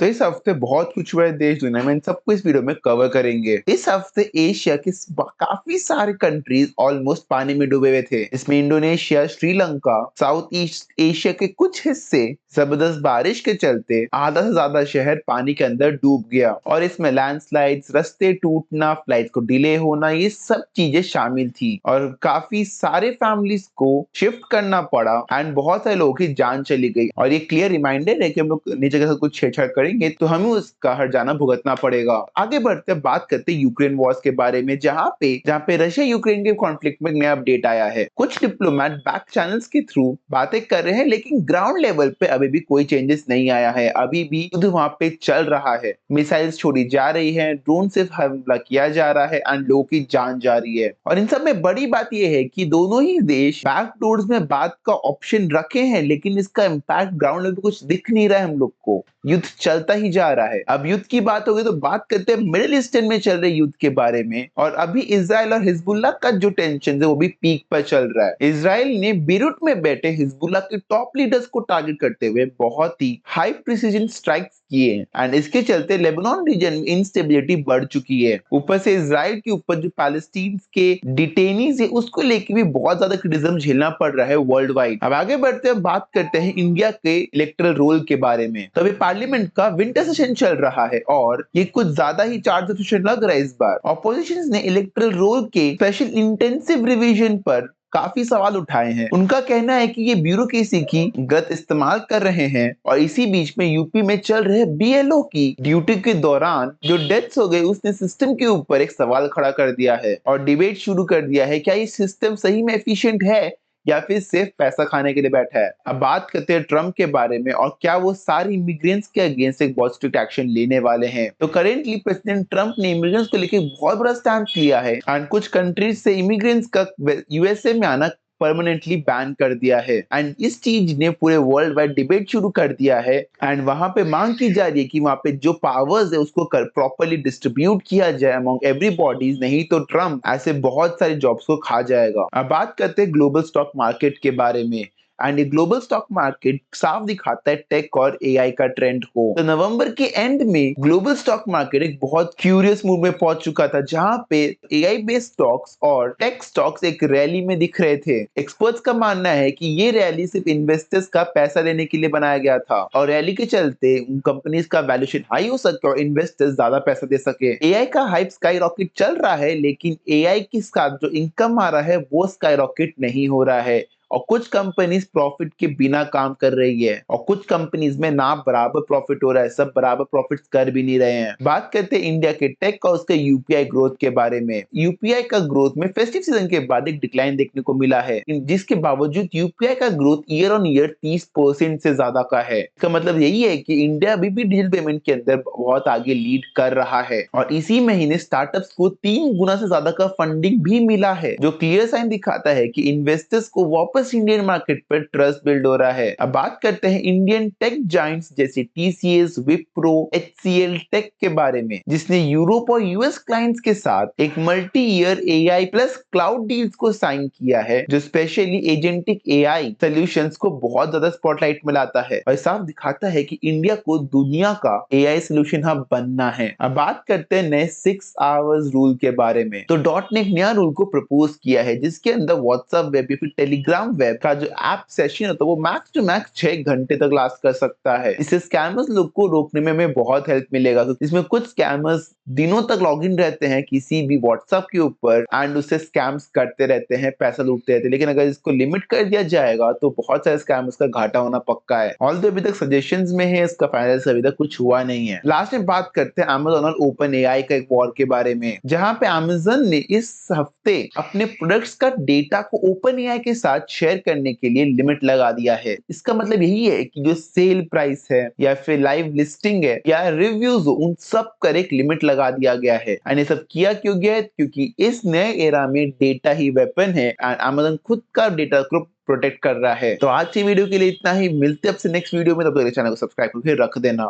तो इस हफ्ते बहुत कुछ हुआ है देश दुनिया में, इन सबको इस वीडियो में कवर करेंगे। इस हफ्ते एशिया के काफी सारे कंट्रीज ऑलमोस्ट पानी में डूबे हुए थे। इसमें Indonesia, Sri Lanka, south east Asia के कुछ हिस्से जबरदस्त बारिश के चलते आधा से ज्यादा शहर पानी के अंदर डूब गया और इसमें लैंडस्लाइड्स, रास्ते टूटना, फ्लाइट को डिले होना, ये सब चीजें शामिल थी और काफी सारे फैमिलीज को शिफ्ट करना पड़ा एंड बहुत सारे लोगों की जान चली गई। और ये क्लियर रिमाइंडर है कि हम लोग नीचे के साथ कुछ छेड़छाड़ करेंगे तो हमें उसका हर्जाना भुगतना पड़ेगा। आगे बढ़ते बात करते यूक्रेन वॉर्स के बारे में, जहाँ पे रशिया यूक्रेन के कॉन्फ्लिक्ट में नया अपडेट आया है। कुछ डिप्लोमेट बैक चैनल्स के थ्रू बातें कर रहे हैं, लेकिन ग्राउंड लेवल पे अभी भी कोई चेंजेस नहीं आया है। अभी भी युद्ध वहां पे चल रहा है, मिसाइल्स छोड़ी जा रही है, ड्रोन से हमला किया जा रहा है एंड लोगों की जान जा रही है। और इन सब में बड़ी बात यह है कि दोनों ही देश बैकडोर्स में बात का ऑप्शन रखे हैं, लेकिन इसका इम्पैक्ट ग्राउंड लेवल पे कुछ दिख नहीं रहा है हम लोग को। युद्ध चलता ही जा रहा है। अब युद्ध की बात होगी तो बात करते हैं मिडिल ईस्टर्न में चल रहे युद्ध के बारे में। और अभी इजराइल और हिजबुल्लाह का जो टेंशन है वो भी पीक पर चल रहा है। इजराइल ने बीरूट में बैठे हिजबुल्लाह के टॉप लीडर्स को टारगेट करते हुए बहुत ही हाई प्रिसीजन स्ट्राइक्स किए हैं एंड इसके चलते लेबनान रीजन में इंस्टेबिलिटी बढ़ चुकी है। ऊपर से इजराइल के ऊपर जो पैलेस्टीन के डिटेनीज है उसको लेके भी बहुत ज्यादा क्रिटिसिज्म झेलना पड़ रहा है वर्ल्ड वाइड। अब आगे बढ़ते हैं, बात करते हैं इंडिया के इलेक्टोरल रोल के बारे में। तो अभी पार्लियामेंट का विंटर सेशन चल रहा है और ये कुछ ज्यादा ही चार्ज सेशन लग रहा है इस बार। ऑपोजिशन ने इलेक्टोरल रोल के स्पेशल इंटेंसिव रिवीजन पर काफी सवाल उठाए हैं। उनका कहना है कि ये ब्यूरोक्रेसी की गलत इस्तेमाल कर रहे हैं और इसी बीच में यूपी में चल रहे बीएलओ की ड्यूटी के दौरान जो डेथ्स हो गई उसने सिस्टम के ऊपर एक सवाल खड़ा कर दिया है और डिबेट शुरू कर दिया है, क्या ये सिस्टम सही में एफिशिएंट है या फिर सिर्फ पैसा खाने के लिए बैठा है। अब बात करते हैं ट्रम्प के बारे में और क्या वो सारे इमिग्रेंट्स के अगेंस्ट एक बहुत स्ट्रिक्ट एक्शन लेने वाले हैं। तो करेंटली प्रेसिडेंट ट्रम्प ने इमिग्रेंट्स को लेकर बहुत बड़ा स्टैंड लिया है एंड कुछ कंट्रीज से इमिग्रेंट्स का यूएसए में आना परमानेंटली बैन कर दिया है एंड इस चीज ने पूरे वर्ल्ड वाइड डिबेट शुरू कर दिया है एंड वहां पे मांग की जा रही है कि वहां पे जो पावर्स है उसको प्रॉपर्ली डिस्ट्रीब्यूट किया जाए अमंग एवरी बॉडीज, नहीं तो ट्रम्प ऐसे बहुत सारे जॉब्स को खा जाएगा। अब बात करते हैं ग्लोबल स्टॉक मार्केट के बारे में एंड ये ग्लोबल स्टॉक मार्केट साफ दिखाता है टेक और एआई का ट्रेंड को। तो नवंबर के एंड में ग्लोबल स्टॉक मार्केट एक बहुत क्यूरियस मूव में पहुंच चुका था, जहां पे एआई बेस्ड स्टॉक्स और टेक स्टॉक्स एक रैली में दिख रहे थे। एक्सपर्ट्स का मानना है कि ये रैली सिर्फ इन्वेस्टर्स का पैसा लेने के लिए बनाया गया था और रैली के चलते कंपनीज का वैल्यूएशन हाई हो सके और इन्वेस्टर्स ज्यादा पैसा दे सके। एआई का हाइप स्काई रॉकेट चल रहा है, लेकिन एआई के साथ जो इनकम आ रहा है वो स्काई रॉकेट नहीं हो रहा है और कुछ कंपनीज प्रॉफिट के बिना काम कर रही है और कुछ कंपनीज में ना बराबर प्रॉफिट हो रहा है, सब बराबर प्रॉफिट कर भी नहीं रहे हैं। बात करते हैं इंडिया के टेक और उसके यूपीआई ग्रोथ के बारे में। यूपीआई का ग्रोथ में फेस्टिव सीजन के बाद एक डिक्लाइन देखने को मिला है, जिसके बावजूद यूपीआई का ग्रोथ ईयर ऑन ईयर 30% से ज्यादा का है। इसका मतलब यही है कि इंडिया अभी भी डिजिटल पेमेंट के अंदर बहुत आगे लीड कर रहा है और इसी महीने स्टार्टअप्स को 3 गुना से ज्यादा का फंडिंग भी मिला है, जो क्लियर साइन दिखाता है कि इन्वेस्टर्स को वापस इंडियन मार्केट पर ट्रस्ट बिल्ड हो रहा है। अब बात करते हैं इंडियन टेक जायंट्स जैसे टीसीएस, विप्रो, एचसीएल टेक के बारे में, जिसने यूरोप और यूएस क्लाइंट्स के साथ एक multi year AI plus cloud deals को साइन किया है, जो स्पेशली एजेंटिक एआई सॉल्यूशंस को बहुत ज्यादा स्पॉटलाइट में लाता है और साफ दिखाता है कि इंडिया को दुनिया का एआई सोल्यूशन हब बनना है। अब बात करते हैं नए 6 आवर्स रूल के बारे में। तो डॉट ने एक नया रूल को प्रपोज किया है, जिसके अंदर व्हाट्सएप वेब या फिर टेलीग्राम वेब का जो ऐप सेशन होता है वो मैक्स टू मैक्स 6 घंटे तक लास्ट कर सकता है। इससे स्कैमर्स लोग को रोकने में हमें बहुत हेल्प मिलेगा, क्योंकि इसमें कुछ स्कैमर्स दिनों तक लॉगिन रहते हैं किसी भी व्हाट्सएप के ऊपर एंड उससे स्कैम्स करते रहते हैं, पैसा लूटते रहते हैं। लेकिन अगर इसको लिमिट कर दिया जाएगा तो बहुत सारे स्कैमर्स का घाटा होना पक्का है। ऑल्दो अभी तक सजेशंस में है, इसका फाइनल अभी तक कुछ हुआ नहीं है। लास्ट में बात करते हैं अमेज़न और ओपन एआई का एक वॉर के बारे में, जहां पे अमेज़न ने इस हफ्ते अपने प्रोडक्ट्स का डेटा को ओपन एआई के साथ शेयर करने के लिए लिमिट लगा दिया है। इसका मतलब यही है कि जो सेल प्राइस है या फिर लाइव लिस्टिंग है या रिव्यूज, उन सब पर एक लिमिट लगा दिया गया है। एंड ये सब किया क्यों गया है? क्योंकि इस नए एरा में डेटा ही वेपन है एंड अमेज़न खुद का डेटा को प्रोटेक्ट कर रहा है। तो आज की वीडियो के लिए इतना ही, मिलते हैं आपसे नेक्स्ट वीडियो में, तब तक चैनल को सब्सक्राइब करके रख देना।